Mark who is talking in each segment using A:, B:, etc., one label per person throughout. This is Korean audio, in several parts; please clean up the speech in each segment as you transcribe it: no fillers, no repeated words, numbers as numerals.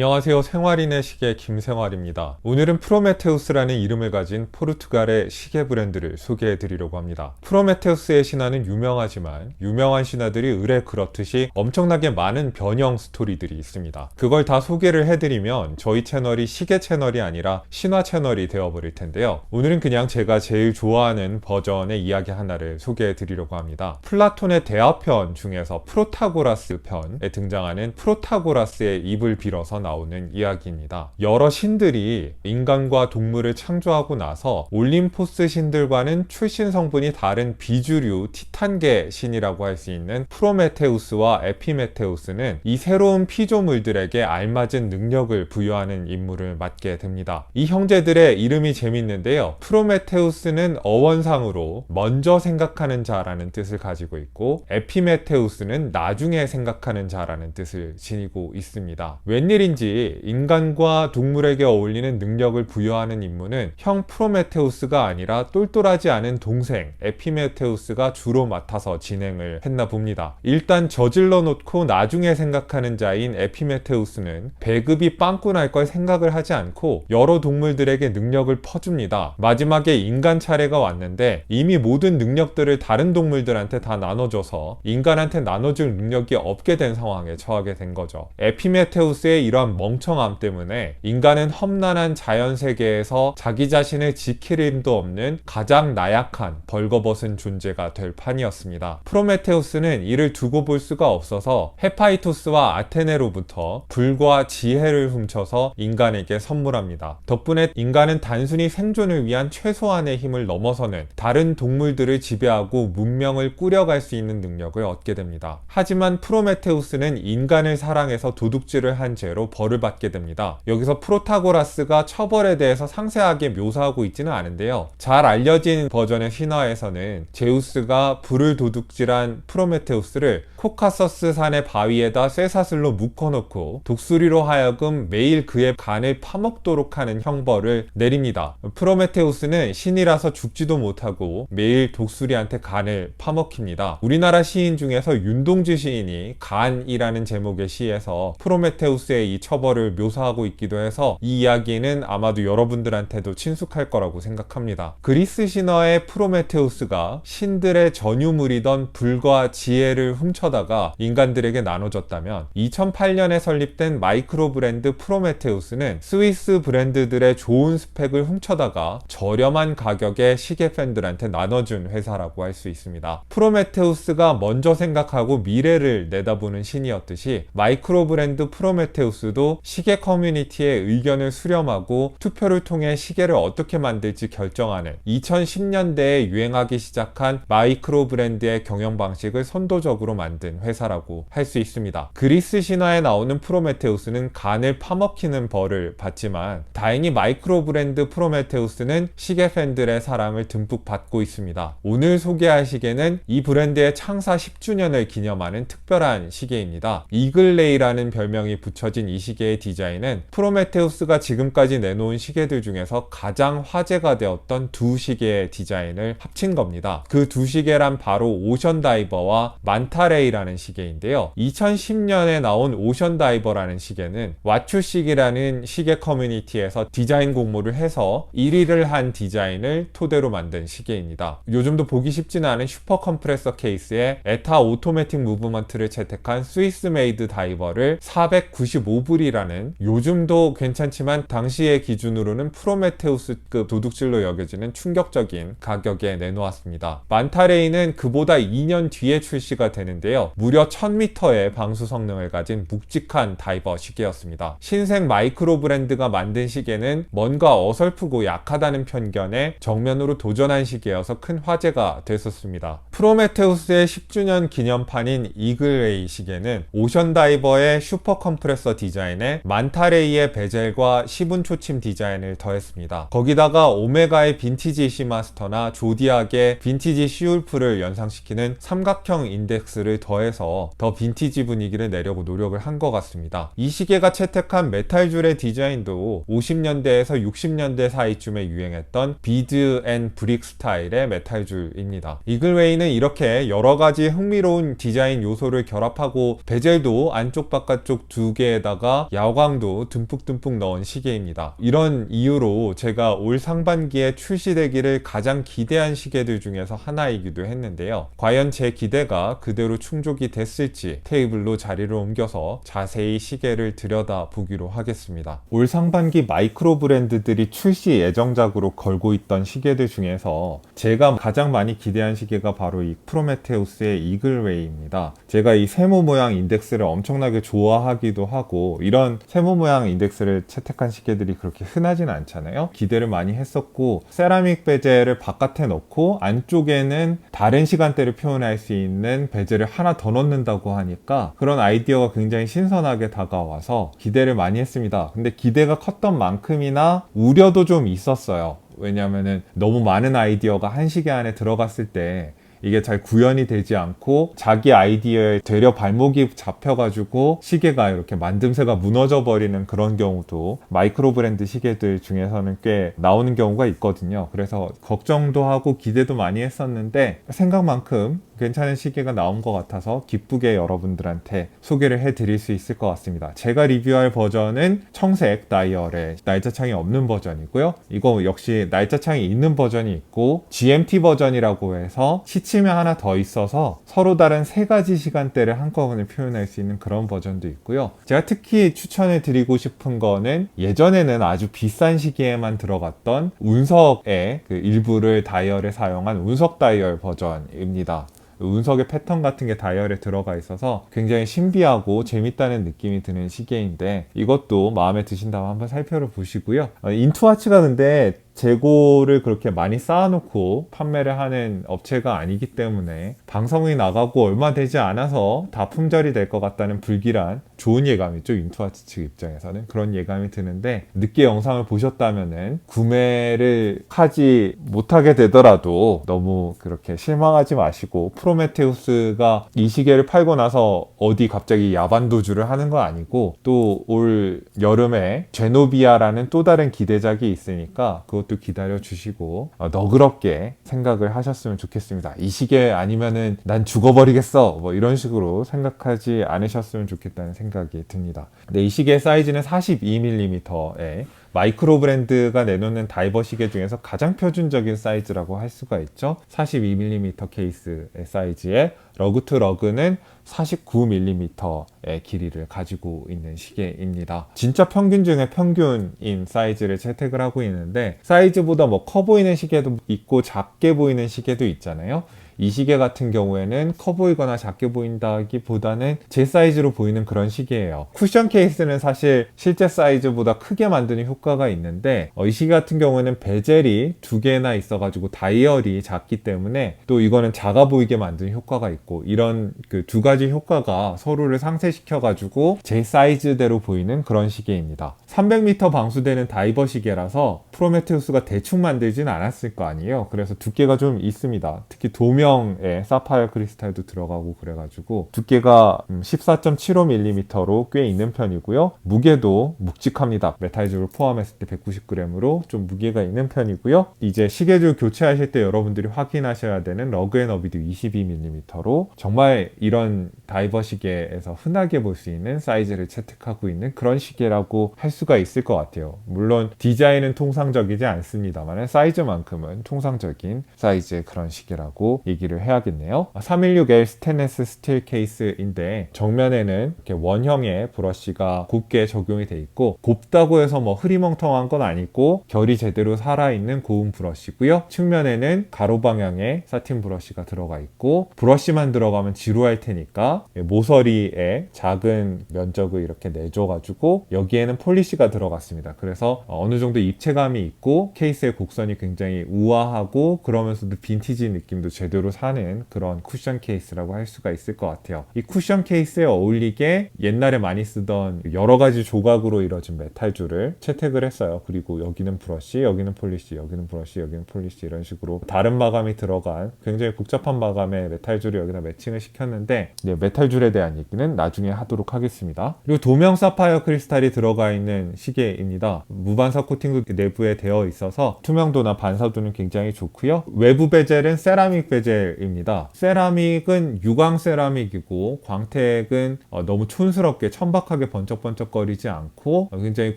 A: 안녕하세요. 생활인의 시계 김생활입니다. 오늘은 프로메테우스라는 이름을 가진 포르투갈의 시계 브랜드를 소개해 드리려고 합니다. 프로메테우스의 신화는 유명하지만 유명한 신화들이 의뢰 그렇듯이 엄청나게 많은 변형 스토리들이 있습니다. 그걸 다 소개를 해드리면 저희 채널이 시계 채널이 아니라 신화 채널이 되어버릴 텐데요. 오늘은 그냥 제가 제일 좋아하는 버전의 이야기 하나를 소개해 드리려고 합니다. 플라톤의 대화편 중에서 프로타고라스 편에 등장하는 프로타고라스의 입을 빌어서 나오는 이야기입니다. 여러 신들이 인간과 동물을 창조하고 나서 올림포스 신들과는 출신 성분이 다른 비주류 티탄계 신이라고 할 수 있는 프로메테우스와 에피메테우스는 이 새로운 피조물들에게 알맞은 능력을 부여하는 임무를 맡게 됩니다. 이 형제들의 이름이 재밌는데요. 프로메테우스는 어원상으로 먼저 생각하는 자라는 뜻을 가지고 있고, 에피메테우스는 나중에 생각하는 자라는 뜻을 지니고 있습니다. 웬일인지 인간과 동물에게 어울리는 능력을 부여하는 임무는 형 프로메테우스가 아니라 똘똘하지 않은 동생 에피메테우스가 주로 맡아서 진행을 했나 봅니다. 일단 저질러 놓고 나중에 생각하는 자인 에피메테우스는 배급이 빵꾸 날 걸 생각을 하지 않고 여러 동물들에게 능력을 퍼줍니다. 마지막에 인간 차례가 왔는데 이미 모든 능력들을 다른 동물들한테 다 나눠줘서 인간한테 나눠줄 능력이 없게 된 상황에 처하게 된 거죠. 에피메테우스의 이러한 멍청함 때문에 인간은 험난한 자연세계에서 자기 자신을 지킬 힘도 없는 가장 나약한 벌거벗은 존재가 될 판이었습니다. 프로메테우스는 이를 두고 볼 수가 없어서 헤파이토스와 아테네로부터 불과 지혜를 훔쳐서 인간에게 선물합니다. 덕분에 인간은 단순히 생존을 위한 최소한의 힘을 넘어서는 다른 동물들을 지배하고 문명을 꾸려갈 수 있는 능력을 얻게 됩니다. 하지만 프로메테우스는 인간을 사랑해서 도둑질을 한 죄로 벌을 받게 됩니다. 여기서 프로타고라스가 처벌에 대해서 상세하게 묘사하고 있지는 않은데요. 잘 알려진 버전의 신화에서는 제우스가 불을 도둑질한 프로메테우스를 코카서스 산의 바위에다 쇠사슬로 묶어놓고 독수리로 하여금 매일 그의 간을 파먹도록 하는 형벌을 내립니다. 프로메테우스는 신이라서 죽지도 못하고 매일 독수리한테 간을 파먹힙니다. 우리나라 시인 중에서 윤동주 시인이 간이라는 제목의 시에서 프로메테우스의 이 처벌을 묘사하고 있기도 해서 이 이야기는 아마도 여러분들한테도 친숙할 거라고 생각합니다. 그리스 신화의 프로메테우스가 신들의 전유물이던 불과 지혜를 훔쳐다가 인간들에게 나눠줬다면 2008년에 설립된 마이크로 브랜드 프로메테우스는 스위스 브랜드들의 좋은 스펙을 훔쳐다가 저렴한 가격에 시계 팬들한테 나눠준 회사라고 할 수 있습니다. 프로메테우스가 먼저 생각하고 미래를 내다보는 신이었듯이 마이크로 브랜드 프로메테우스도 시계 커뮤니티의 의견을 수렴하고 투표를 통해 시계를 어떻게 만들지 결정하는 2010년대에 유행하기 시작한 마이크로 브랜드의 경영 방식을 선도적으로 만든 회사라고 할 수 있습니다. 그리스 신화에 나오는 프로메테우스는 간을 파먹히는 벌을 받지만 다행히 마이크로 브랜드 프로메테우스는 시계 팬들의 사랑을 듬뿍 받고 있습니다. 오늘 소개할 시계는 이 브랜드의 창사 10주년을 기념하는 특별한 시계입니다. 이글레이라는 별명이 붙여진 이 시계의 디자인은 프로메테우스가 지금까지 내놓은 시계들 중에서 가장 화제가 되었던 두 시계의 디자인을 합친 겁니다. 그 두 시계란 바로 오션다이버와 만타레이라는 시계인데요. 2010년에 나온 오션다이버라는 시계는 와추식이라는 시계 커뮤니티에서 디자인 공모를 해서 1위를 한 디자인을 토대로 만든 시계입니다. 요즘도 보기 쉽지는 않은 슈퍼 컴프레서 케이스에 에타 오토매틱 무브먼트를 채택한 스위스 메이드 다이버를 495불이라는 요즘도 괜찮지만 당시의 기준으로는 프로메테우스급 도둑질로 여겨지는 충격적인 가격에 내놓았습니다. 만타레이는 그보다 2년 뒤에 출시가 되는데요. 무려 1000m의 방수 성능을 가진 묵직한 다이버 시계였습니다. 신생 마이크로 브랜드가 만든 시계는 뭔가 어설프고 약하다는 편견에 정면으로 도전한 시계여서 큰 화제가 됐었습니다. 프로메테우스의 10주년 기념판인 이글레이 시계는 오션다이버의 슈퍼 컴프레서 디자인에 만타레이의 베젤과 시분 초침 디자인을 더했습니다. 거기다가 오메가의 빈티지 시마스터나 조디악의 빈티지 시울프를 연상시키는 삼각형 인덱스를 더해서 더 빈티지 분위기를 내려고 노력을 한 것 같습니다. 이 시계가 채택한 메탈줄의 디자인도 50년대에서 60년대 사이쯤에 유행했던 비드 앤 브릭 스타일의 메탈줄입니다. 이글웨이는 이렇게 여러가지 흥미로운 디자인 요소를 결합하고 베젤도 안쪽 바깥쪽 두 개에다가 거기다가 야광도 듬뿍듬뿍 넣은 시계입니다. 이런 이유로 제가 올 상반기에 출시되기를 가장 기대한 시계들 중에서 하나이기도 했는데요. 과연 제 기대가 그대로 충족이 됐을지 테이블로 자리를 옮겨서 자세히 시계를 들여다보기로 하겠습니다. 올 상반기 마이크로 브랜드들이 출시 예정작으로 걸고 있던 시계들 중에서 제가 가장 많이 기대한 시계가 바로 이 프로메테우스의 이글웨이입니다. 제가 이 세모 모양 인덱스를 엄청나게 좋아하기도 하고 이런 세모 모양 인덱스를 채택한 시계들이 그렇게 흔하진 않잖아요. 기대를 많이 했었고 세라믹 베젤을 바깥에 넣고 안쪽에는 다른 시간대를 표현할 수 있는 베젤을 하나 더 넣는다고 하니까 그런 아이디어가 굉장히 신선하게 다가와서 기대를 많이 했습니다. 근데 기대가 컸던 만큼이나 우려도 좀 있었어요. 왜냐면은 너무 많은 아이디어가 한 시계 안에 들어갔을 때 이게 잘 구현이 되지 않고 자기 아이디어에 되려 발목이 잡혀가지고 시계가 이렇게 만듦새가 무너져 버리는 그런 경우도 마이크로 브랜드 시계들 중에서는 꽤 나오는 경우가 있거든요. 그래서 걱정도 하고 기대도 많이 했었는데 생각만큼 괜찮은 시계가 나온 것 같아서 기쁘게 여러분들한테 소개를 해드릴 수 있을 것 같습니다. 제가 리뷰할 버전은 청색 다이얼에 날짜창이 없는 버전이고요. 이거 역시 날짜창이 있는 버전이 있고 GMT 버전이라고 해서 시치명 하나 더 있어서 서로 다른 세 가지 시간대를 한꺼번에 표현할 수 있는 그런 버전도 있고요. 제가 특히 추천해 드리고 싶은 거는 예전에는 아주 비싼 시계에만 들어갔던 운석의 그 일부를 다이얼에 사용한 운석 다이얼 버전입니다. 운석의 패턴 같은 게 다이얼에 들어가 있어서 굉장히 신비하고 재밌다는 느낌이 드는 시계인데 이것도 마음에 드신다면 한번 살펴보시고요. 인투와치가 근데 재고를 그렇게 많이 쌓아놓고 판매를 하는 업체가 아니기 때문에 방송이 나가고 얼마 되지 않아서 다 품절이 될 것 같다는 불길한 좋은 예감이죠. 인투와치 측 입장에서는 그런 예감이 드는데 늦게 영상을 보셨다면은 구매를 하지 못하게 되더라도 너무 그렇게 실망하지 마시고 프로메테우스가 이 시계를 팔고 나서 어디 갑자기 야반도주를 하는 거 아니고 또 올 여름에 제노비아라는 또 다른 기대작이 있으니까 그것도 기다려 주시고 너그럽게 생각을 하셨으면 좋겠습니다. 이 시계 아니면은 난 죽어버리겠어 뭐 이런 식으로 생각하지 않으셨으면 좋겠다는 생각이 듭니다. 근데 이 시계의 사이즈는 42mm의 마이크로 브랜드가 내놓는 다이버 시계 중에서 가장 표준적인 사이즈라고 할 수가 있죠. 42mm 케이스의 사이즈에 러그 투 러그는 49mm의 길이를 가지고 있는 시계입니다. 진짜 평균 중에 평균인 사이즈를 채택을 하고 있는데 사이즈보다 뭐 커 보이는 시계도 있고 작게 보이는 시계도 있잖아요. 이 시계 같은 경우에는 커 보이거나 작게 보인다기보다는 제 사이즈로 보이는 그런 시계예요. 쿠션 케이스는 사실 실제 사이즈보다 크게 만드는 효과가 있는데 이 시계 같은 경우에는 베젤이 두 개나 있어가지고 다이얼이 작기 때문에 또 이거는 작아 보이게 만드는 효과가 있고 이런 그 두 가지 효과가 서로를 상쇄시켜가지고 제 사이즈대로 보이는 그런 시계입니다. 300m 방수되는 다이버 시계라서 프로메테우스가 대충 만들진 않았을 거 아니에요. 그래서 두께가 좀 있습니다. 특히 도명에 사파이어 크리스탈도 들어가고 그래가지고 두께가 14.75mm로 꽤 있는 편이고요. 무게도 묵직합니다. 메탈줄을 포함했을 때 190g으로 좀 무게가 있는 편이고요. 이제 시계줄 교체하실 때 여러분들이 확인하셔야 되는 러그의 너비도 22mm로 정말 이런 다이버 시계에서 흔하게 볼 수 있는 사이즈를 채택하고 있는 그런 시계라고 할 수가 있을 것 같아요. 물론 디자인은 통상적이지 않습니다만 사이즈만큼은 통상적인 사이즈의 그런 시계라고 얘기를 해야겠네요. 316L 스테인리스 스틸 케이스인데 정면에는 이렇게 원형의 브러쉬가 곱게 적용이 돼 있고 곱다고 해서 뭐 흐리멍텅한 건 아니고 결이 제대로 살아있는 고운 브러쉬고요. 측면에는 가로 방향의 사틴 브러쉬가 들어가 있고 브러쉬만 들어가면 지루할 테니까 모서리에 작은 면적을 이렇게 내줘가지고 여기에는 폴리시가 들어갔습니다. 그래서 어느 정도 입체감이 있고 케이스의 곡선이 굉장히 우아하고 그러면서도 빈티지 느낌도 제대로 사는 그런 쿠션 케이스라고 할 수가 있을 것 같아요. 이 쿠션 케이스에 어울리게 옛날에 많이 쓰던 여러 가지 조각으로 이루어진 메탈줄을 채택을 했어요. 그리고 여기는 브러쉬, 여기는 폴리시, 여기는 브러쉬, 여기는 폴리시 이런 식으로 다른 마감이 들어간 굉장히 복잡한 마감의 메탈줄을 여기다 매칭을 시켰는데 메탈줄에 대한 얘기는 나중에 하도록 하겠습니다. 그리고 도명 사파이어 크리스탈이 들어가 있는 있는 시계입니다. 무반사 코팅도 내부에 되어 있어서 투명도나 반사도는 굉장히 좋고요. 외부 베젤은 세라믹 베젤입니다. 세라믹은 유광 세라믹이고 광택은 너무 촌스럽게 천박하게 번쩍번쩍거리지 않고 굉장히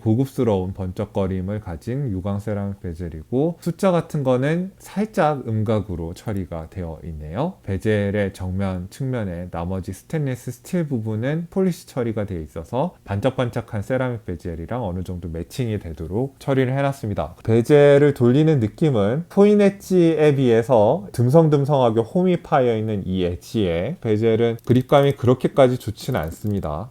A: 고급스러운 번쩍거림을 가진 유광 세라믹 베젤이고, 숫자 같은 거는 살짝 음각으로 처리가 되어 있네요. 베젤의 정면 측면에 나머지 스테인리스 스틸 부분은 폴리시 처리가 되어 있어서 반짝반짝한 세라믹 베젤이랑 어느 정도 매칭이 되도록 처리를 해놨습니다. 베젤을 돌리는 느낌은 포인 엣지에 비해서 듬성듬성하게 홈이 파여 있는 이 엣지에 베젤은 그립감이 그렇게까지 좋지는 않습니다.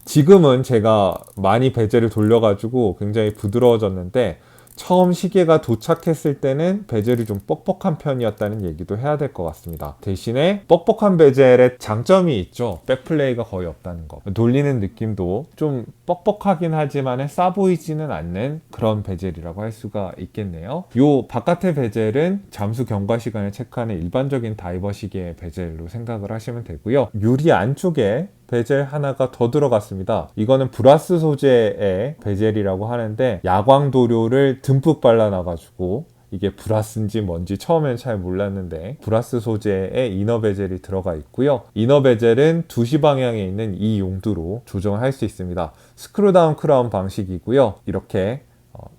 A: 지금은 제가 많이 베젤을 돌려가지고 굉장히 부드러워졌는데, 처음 시계가 도착했을 때는 베젤이 좀 뻑뻑한 편이었다는 얘기도 해야 될 것 같습니다. 대신에 뻑뻑한 베젤의 장점이 있죠. 백플레이가 거의 없다는 거. 돌리는 느낌도 좀 뻑뻑하긴 하지만 싸 보이지는 않는 그런 베젤이라고 할 수가 있겠네요. 요 바깥의 베젤은 잠수 경과 시간을 체크하는 일반적인 다이버 시계의 베젤로 생각을 하시면 되고요. 유리 안쪽에 베젤 하나가 더 들어갔습니다. 이거는 브라스 소재의 베젤이라고 하는데, 야광 도료를 듬뿍 발라놔가지고 이게 브라스인지 뭔지 처음엔 잘 몰랐는데 브라스 소재의 이너 베젤이 들어가 있고요. 이너 베젤은 2시 방향에 있는 이 용두로 조정을 할 수 있습니다. 스크류 다운 크라운 방식이고요. 이렇게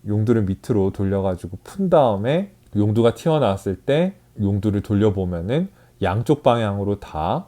A: 용두를 밑으로 돌려가지고 푼 다음에 용두가 튀어나왔을 때 용두를 돌려보면은 양쪽 방향으로 다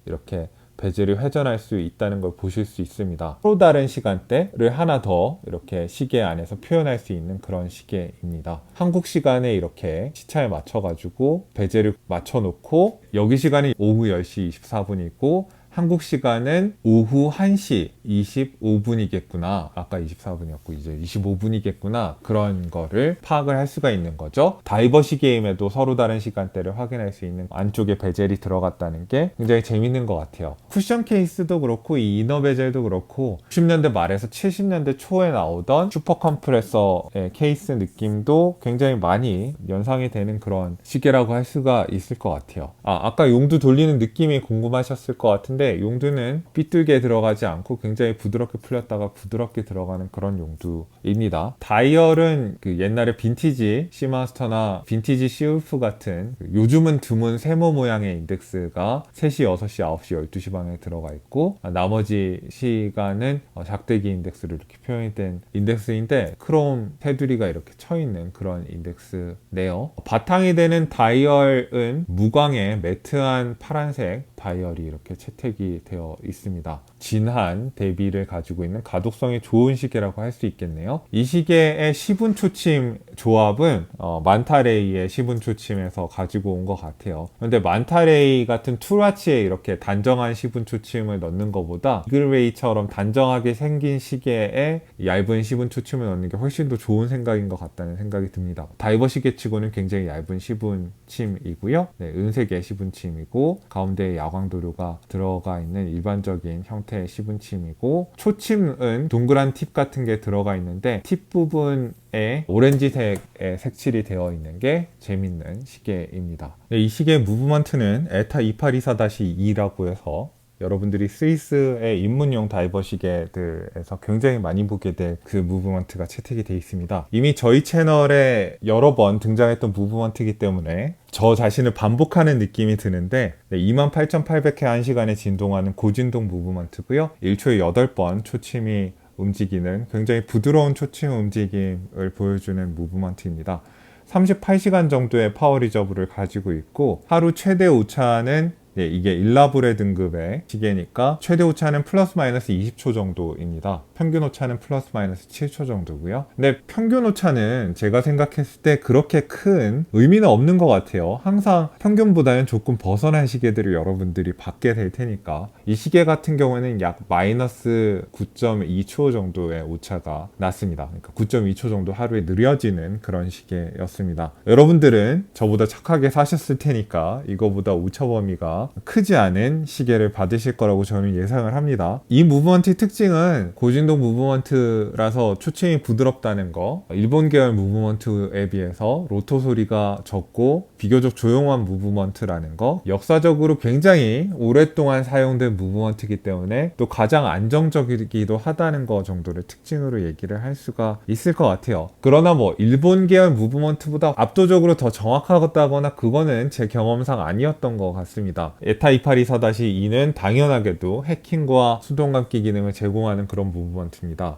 A: 이렇게 베젤이 회전할 수 있다는 걸 보실 수 있습니다. 또 다른 시간대를 하나 더 이렇게 시계 안에서 표현할 수 있는 그런 시계입니다. 한국 시간에 이렇게 시차에 맞춰가지고 베젤을 맞춰놓고, 여기 시간이 오후 10시 24분이고 한국 시간은 오후 1시 25분이겠구나. 아까 24분이었고 이제 25분이겠구나. 그런 거를 파악을 할 수가 있는 거죠. 다이버 시계임에도 서로 다른 시간대를 확인할 수 있는 안쪽에 베젤이 들어갔다는 게 굉장히 재밌는 것 같아요. 쿠션 케이스도 그렇고 이 이너 베젤도 그렇고 60년대 말에서 70년대 초에 나오던 슈퍼 컴프레서의 케이스 느낌도 굉장히 많이 연상이 되는 그런 시계라고 할 수가 있을 것 같아요. 아까 용두 돌리는 느낌이 궁금하셨을 것 같은데, 용두는 삐뚤게 들어가지 않고 굉장히 부드럽게 풀렸다가 부드럽게 들어가는 그런 용두입니다. 다이얼은 그 옛날에 빈티지 시마스터나 빈티지 시울프 같은 요즘은 드문 세모 모양의 인덱스가 3시, 6시, 9시, 12시 방향에 들어가 있고, 나머지 시간은 작대기 인덱스로 이렇게 표현이 된 인덱스인데 크롬 테두리가 이렇게 쳐있는 그런 인덱스네요. 바탕이 되는 다이얼은 무광의 매트한 파란색 다이얼이 이렇게 채택이 되어 있습니다. 진한 대비를 가지고 있는 가독성이 좋은 시계라고 할 수 있겠네요. 이 시계의 시분 초침 조합은 만타레이의 시분 초침에서 가지고 온 것 같아요. 그런데 만타레이 같은 투라치에 이렇게 단정한 시분 초침을 넣는 것보다 이글웨이처럼 단정하게 생긴 시계에 얇은 시분 초침을 넣는 게 훨씬 더 좋은 생각인 것 같다는 생각이 듭니다. 다이버 시계치고는 굉장히 얇은 시분침이고요. 은색의 시분침이고 가운데에 야광도료가 들어가 있는 일반적인 형태의 시분침이고, 초침은 동그란 팁 같은 게 들어가 있는데 팁 부분에 오렌지색의 색칠이 되어 있는 게 재밌는 시계입니다. 이 시계의 무브먼트는 에타 2824-2라고 해서 여러분들이 스위스의 입문용 다이버 시계들에서 굉장히 많이 보게 될 그 무브먼트가 채택이 되어 있습니다. 이미 저희 채널에 여러 번 등장했던 무브먼트이기 때문에 저 자신을 반복하는 느낌이 드는데, 28,800회 1시간에 진동하는 고진동 무브먼트고요. 1초에 8번 초침이 움직이는 굉장히 부드러운 초침 움직임을 보여주는 무브먼트입니다. 38시간 정도의 파워 리저브를 가지고 있고, 하루 최대 오차는 이게 일라브레 등급의 시계니까 최대 오차는 플러스 마이너스 20초 정도입니다. 평균 오차는 플러스 마이너스 7초 정도고요. 근데 평균 오차는 제가 생각했을 때 그렇게 큰 의미는 없는 것 같아요. 항상 평균보다는 조금 벗어난 시계들을 여러분들이 받게 될 테니까. 이 시계 같은 경우에는 약 마이너스 9.2초 정도의 오차가 났습니다. 그러니까 9.2초 정도 하루에 느려지는 그런 시계였습니다. 여러분들은 저보다 착하게 사셨을 테니까 이거보다 오차 범위가 무브먼트가 크지 않은 시계를 받으실 거라고 저는 예상을 합니다. 이 무브먼트의 특징은 고진동 무브먼트라서 초침이 부드럽다는 거, 일본 계열 무브먼트에 비해서 로토 소리가 적고 비교적 조용한 무브먼트라는 거, 역사적으로 굉장히 오랫동안 사용된 무브먼트이기 때문에 또 가장 안정적이기도 하다는 거 정도를 특징으로 얘기를 할 수가 있을 것 같아요. 그러나 뭐 일본 계열 무브먼트보다 압도적으로 더 정확하다거나 그거는 제 경험상 아니었던 것 같습니다. 에타 282-4-2는 당연하게도 해킹과 수동감기 기능을 제공하는 그런 무브먼트입니다.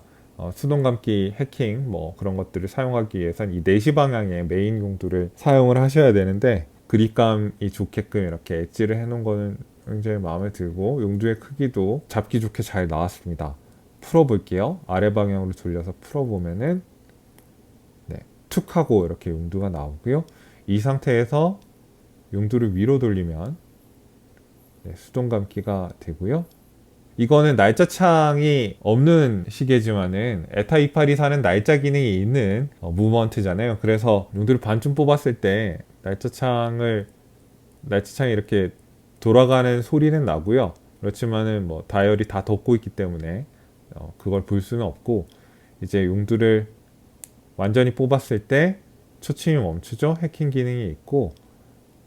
A: 수동감기 해킹 뭐 그런 것들을 사용하기 위해선 이 4시 방향의 메인 용도를 사용을 하셔야 되는데, 그립감이 좋게끔 이렇게 엣지를 해놓은 거는 굉장히 마음에 들고 용두의 크기도 잡기 좋게 잘 나왔습니다. 풀어볼게요. 아래 방향으로 돌려서 풀어보면은 툭 하고 이렇게 용두가 나오고요. 이 상태에서 용두를 위로 돌리면 수동 감기가 되고요. 이거는 날짜 창이 없는 시계지만은 에타 2824는 날짜 기능이 있는 무브먼트잖아요. 그래서 용두를 반쯤 뽑았을 때 날짜창이 이렇게 돌아가는 소리는 나고요. 그렇지만은 뭐 다이얼이 다 덮고 있기 때문에 그걸 볼 수는 없고, 이제 용두를 완전히 뽑았을 때 초침이 멈추죠. 해킹 기능이 있고,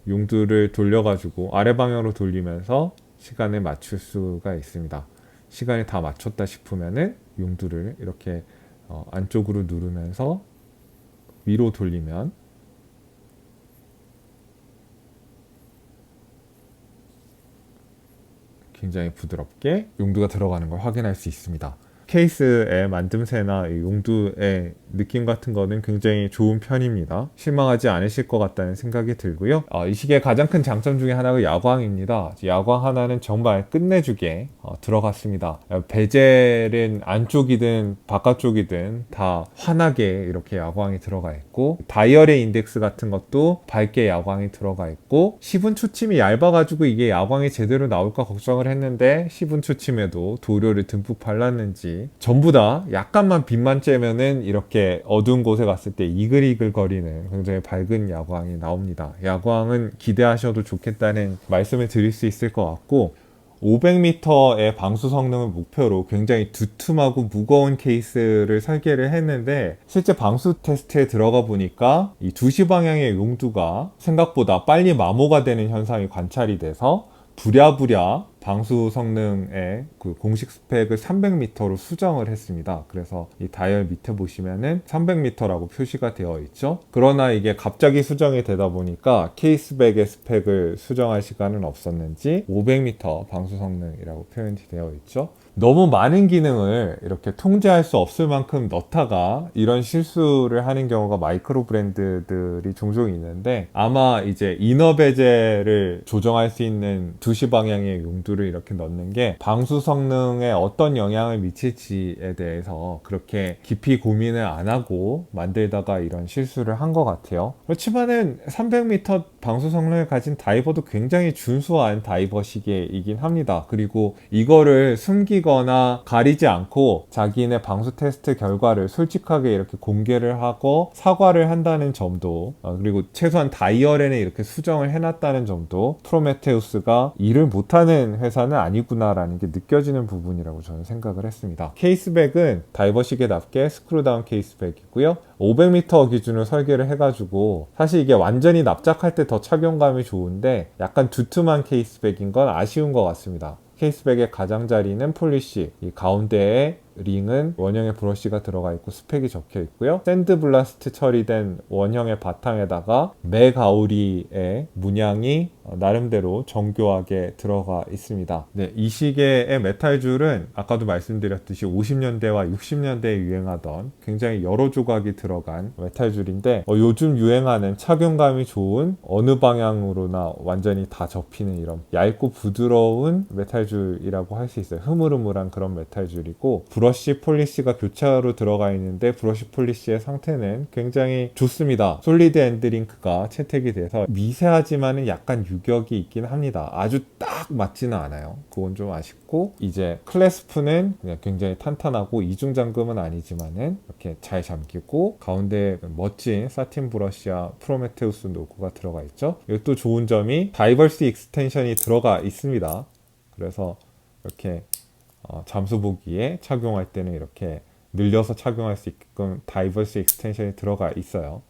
A: 용두를 돌려가지고 아래 방향으로 돌리면서 시간을 맞출 수가 있습니다. 시간이 다 맞췄다 싶으면은 용두를 이렇게 안쪽으로 누르면서 위로 돌리면 굉장히 부드럽게 용두가 들어가는 걸 확인할 수 있습니다. 케이스의 만듦새나 용두의 느낌 같은 거는 굉장히 좋은 편입니다. 실망하지 않으실 것 같다는 생각이 들고요. 이 시계의 가장 큰 장점 중에 하나가 야광입니다. 야광 하나는 정말 끝내주게 들어갔습니다. 베젤은 안쪽이든 바깥쪽이든 다 환하게 이렇게 야광이 들어가 있고, 다이얼의 인덱스 같은 것도 밝게 야광이 들어가 있고, 시분 초침이 얇아가지고 이게 야광이 제대로 나올까 걱정을 했는데 시분 초침에도 도료를 듬뿍 발랐는지 전부 다 약간만 빛만 쬐면은 이렇게 어두운 곳에 갔을 때 이글이글 거리는 굉장히 밝은 야광이 나옵니다. 야광은 기대하셔도 좋겠다는 말씀을 드릴 수 있을 것 같고, 500m의 방수 성능을 목표로 굉장히 두툼하고 무거운 케이스를 설계를 했는데, 실제 방수 테스트에 들어가 보니까 이 2시 방향의 용두가 생각보다 빨리 마모가 되는 현상이 관찰이 돼서 부랴부랴 방수 성능의 그 공식 스펙을 300m로 수정을 했습니다. 그래서 이 다이얼 밑에 보시면은 300m라고 표시가 되어 있죠. 그러나 이게 갑자기 수정이 되다 보니까 케이스백의 스펙을 수정할 시간은 없었는지 500m 방수 성능이라고 표현이 되어 있죠. 너무 많은 기능을 이렇게 통제할 수 없을 만큼 넣다가 이런 실수를 하는 경우가 마이크로 브랜드들이 종종 있는데, 아마 이제 이너 베젤을 조정할 수 있는 2시 방향의 용두를 이렇게 넣는 게 방수 성능에 어떤 영향을 미칠지에 대해서 그렇게 깊이 고민을 안 하고 만들다가 이런 실수를 한 것 같아요. 그렇지만은 300m 방수 성능을 가진 다이버도 굉장히 준수한 다이버 시계이긴 합니다. 그리고 이거를 숨기거나 가리지 않고 자기네 방수 테스트 결과를 솔직하게 이렇게 공개를 하고 사과를 한다는 점도, 그리고 최소한 다이얼에는 이렇게 수정을 해놨다는 점도 프로메테우스가 일을 못하는 회사는 아니구나라는 게 느껴지는 부분이라고 저는 생각을 했습니다. 케이스백은 다이버 시계답게 스크루다운 케이스백이고요. 500m 기준으로 설계를 해가지고 사실 이게 완전히 납작할 때 더 착용감이 좋은데 약간 두툼한 케이스백인 건 아쉬운 것 같습니다. 케이스백의 가장자리는 폴리시, 이 가운데에 링은 원형의 브러쉬가 들어가 있고 스펙이 적혀 있고요. 샌드블라스트 처리된 원형의 바탕에다가 매가오리의 문양이 나름대로 정교하게 들어가 있습니다. 네, 이 시계의 메탈줄은 아까도 말씀드렸듯이 50년대와 60년대에 유행하던 굉장히 여러 조각이 들어간 메탈줄인데, 요즘 유행하는 착용감이 좋은 어느 방향으로나 완전히 다 접히는 이런 얇고 부드러운 메탈줄이라고 할 수 있어요. 흐물흐물한 그런 메탈줄이고, 브러쉬 폴리시가 교차로 들어가 있는데 브러쉬 폴리시의 상태는 굉장히 좋습니다. 솔리드 엔드링크가 채택이 돼서 미세하지만은 약간 유격이 있긴 합니다. 아주 딱 맞지는 않아요. 그건 좀 아쉽고, 이제 클래스프는 그냥 굉장히 탄탄하고 이중 잠금은 아니지만은 이렇게 잘 잠기고, 가운데 멋진 사틴 브러쉬와 프로메테우스 로고가 들어가 있죠. 이것도 좋은 점이 다이버시 익스텐션이 들어가 있습니다. 그래서 이렇게 잠수복위에 착용할 때는 이렇게 늘려서 착용할 수 있게끔 다이버시 익스텐션이 들어가 있어요.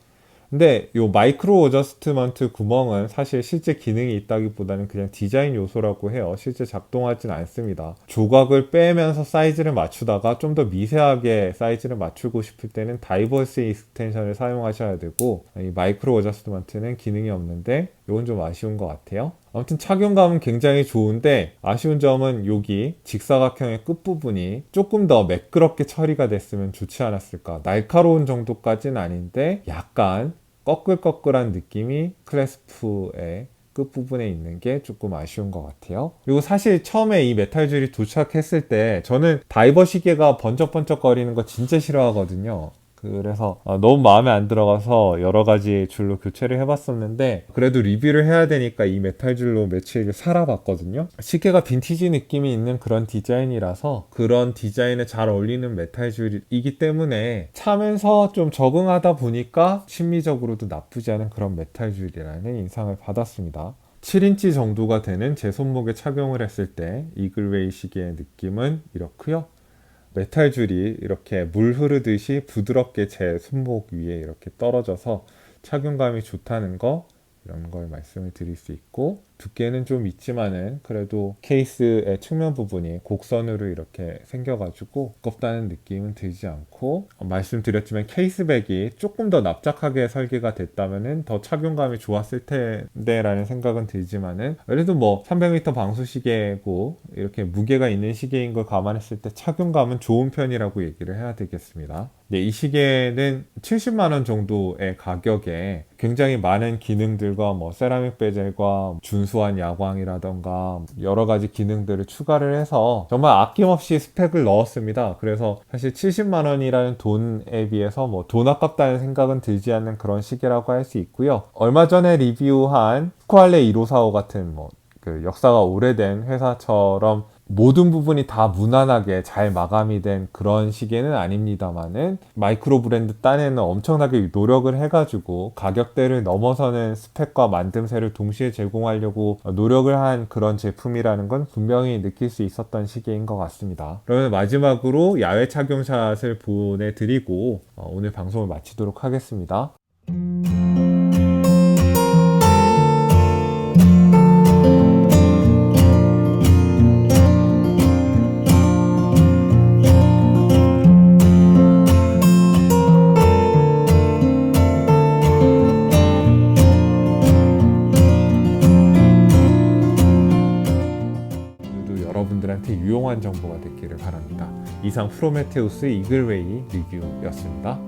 A: 근데 요 마이크로 어저스트먼트 구멍은 사실 실제 기능이 있다기보다는 그냥 디자인 요소라고 해요. 실제 작동하진 않습니다. 조각을 빼면서 사이즈를 맞추다가 좀 더 미세하게 사이즈를 맞추고 싶을 때는 다이버시 익스텐션을 사용하셔야 되고, 이 마이크로 어저스트먼트는 기능이 없는데 이건 좀 아쉬운 것 같아요. 아무튼 착용감은 굉장히 좋은데, 아쉬운 점은 여기 직사각형의 끝부분이 조금 더 매끄럽게 처리가 됐으면 좋지 않았을까. 날카로운 정도까지는 아닌데 약간 꺼끌꺼끌한 느낌이 클래스프의 끝부분에 있는 게 조금 아쉬운 것 같아요. 그리고 사실 처음에 이 메탈줄이 도착했을 때 저는 다이버 시계가 번쩍번쩍 거리는 거 진짜 싫어하거든요. 그래서 너무 마음에 안 들어가서 여러 가지 줄로 교체를 해봤었는데, 그래도 리뷰를 해야 되니까 이 메탈줄로 며칠 살아봤거든요. 시계가 빈티지 느낌이 있는 그런 디자인이라서 그런 디자인에 잘 어울리는 메탈줄이기 때문에 차면서 좀 적응하다 보니까 심미적으로도 나쁘지 않은 그런 메탈줄이라는 인상을 받았습니다. 7인치 정도가 되는 제 손목에 착용을 했을 때 이글웨이 시계의 느낌은 이렇고요. 메탈줄이 이렇게 물 흐르듯이 부드럽게 제 손목 위에 이렇게 떨어져서 착용감이 좋다는 거, 이런 걸 말씀을 드릴 수 있고, 두께는 좀 있지만은 그래도 케이스의 측면 부분이 곡선으로 이렇게 생겨가지고 두껍다는 느낌은 들지 않고, 말씀드렸지만 케이스백이 조금 더 납작하게 설계가 됐다면은 더 착용감이 좋았을 텐데 라는 생각은 들지만은, 그래도 뭐 300m 방수시계고 이렇게 무게가 있는 시계인 걸 감안했을 때 착용감은 좋은 편이라고 얘기를 해야 되겠습니다. 네, 이 시계는 70만원 정도의 가격에 굉장히 많은 기능들과 뭐 세라믹 베젤과 준수한 야광이라던가 여러 가지 기능들을 추가를 해서 정말 아낌없이 스펙을 넣었습니다. 그래서 사실 70만원이라는 돈에 비해서 뭐 돈 아깝다는 생각은 들지 않는 그런 시계라고 할 수 있고요. 얼마 전에 리뷰한 스코알레 1545 같은 그 역사가 오래된 회사처럼 모든 부분이 다 무난하게 잘 마감이 된 그런 시계는 아닙니다만은, 마이크로 브랜드 딴에는 엄청나게 노력을 해가지고 가격대를 넘어서는 스펙과 만듦새를 동시에 제공하려고 노력을 한 그런 제품이라는 건 분명히 느낄 수 있었던 시계인 것 같습니다. 그러면 마지막으로 야외 착용샷을 보내드리고 오늘 방송을 마치도록 하겠습니다. 여러분들한테 유용한 정보가 됐기를 바랍니다. 이상 프로메테우스 이글웨이 리뷰였습니다.